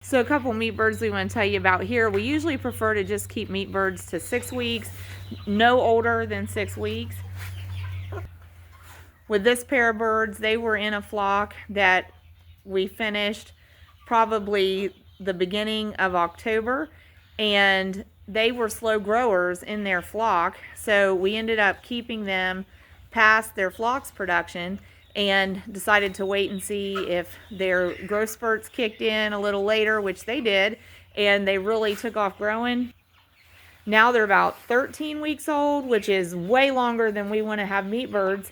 So a couple meat birds we want to tell you about here. We usually prefer to just keep meat birds to 6 weeks, no older than 6 weeks. With this pair of birds, they were in a flock that we finished probably the beginning of October, and they were slow growers in their flock, so we ended up keeping them past their flock's production and decided to wait and see if their growth spurts kicked in a little later, which they did, and they really took off growing. Now they're about 13 weeks old, which is way longer than we want to have meat birds.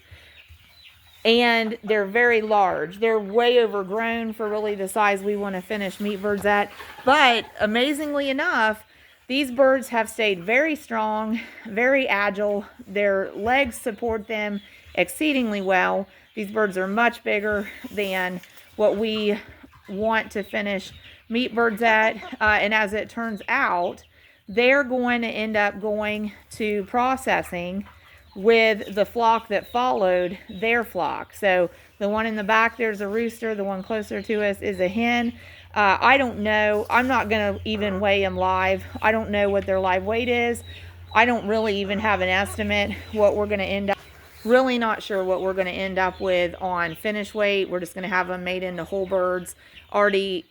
And they're very large. They're way overgrown for really the size we want to finish meat birds at. But amazingly enough, these birds have stayed very strong, very agile. Their legs support them exceedingly well. These birds are much bigger than what we want to finish meat birds at. And as it turns out, they're going to end up going to processing with the flock that followed their flock. So the one in the back, there's a rooster. The one closer to us is a hen. I don't know. I'm not going to even weigh them live. I don't know what their live weight is. I don't really even have an estimate what we're going to end up. Really not sure what we're going to end up with on finish weight. We're just going to have them made into whole birds. Already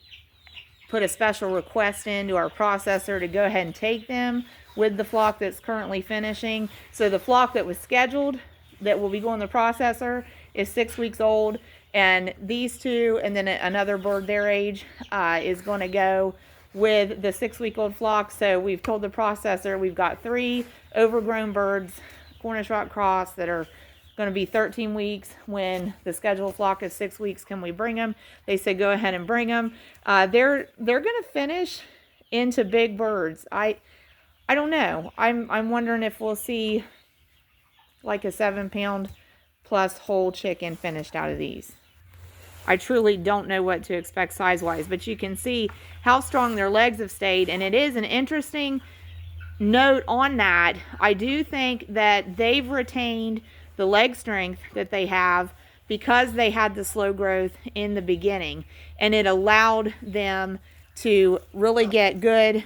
put a special request into our processor to go ahead and take them with the flock that's currently finishing. So the flock that was scheduled that will be going to the processor is 6 weeks old, and these two and then another bird their age is going to go with the 6-week-old flock. So we've told the processor we've got 3 overgrown birds, Cornish Rock Cross, that are going to be 13 weeks. When the scheduled flock is 6 weeks, can we bring them? They said go ahead and bring them. They're going to finish into big birds. I don't know. I'm wondering if we'll see like a 7-pound plus whole chicken finished out of these. I truly don't know what to expect size-wise, but you can see how strong their legs have stayed, and it is an interesting note on that. I do think that they've retained the leg strength that they have because they had the slow growth in the beginning, and it allowed them to really get good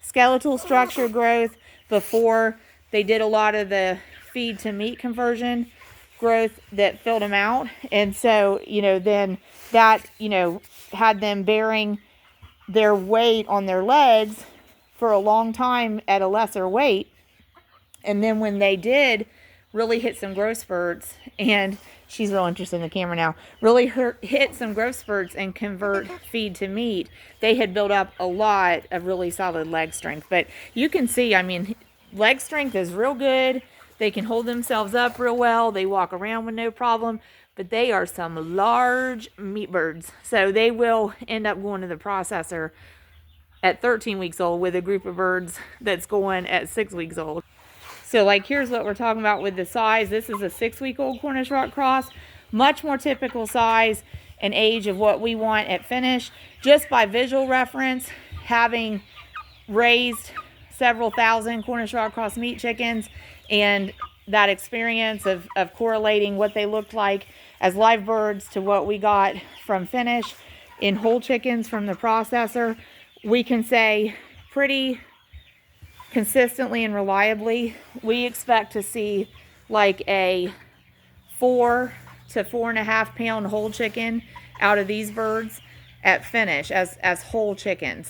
skeletal structure growth before they did a lot of the feed to meat conversion growth that filled them out. And so, then that, had them bearing their weight on their legs for a long time at a lesser weight. And then when they did really hit some growth spurts, and she's real interested in the camera now, really hit some growth spurts and convert feed to meat, they had built up a lot of really solid leg strength. But you can see, leg strength is real good. They can hold themselves up real well. They walk around with no problem. But they are some large meat birds. So they will end up going to the processor at 13 weeks old with a group of birds that's going at 6 weeks old. So here's what we're talking about with the size. This is a 6-week-old Cornish Rock Cross. Much more typical size and age of what we want at finish. Just by visual reference, having raised several thousand Cornish Rock Cross meat chickens and that experience of correlating what they looked like as live birds to what we got from finish in whole chickens from the processor, we can say pretty consistently and reliably we expect to see like a 4 to 4.5 pound whole chicken out of these birds at finish as whole chickens.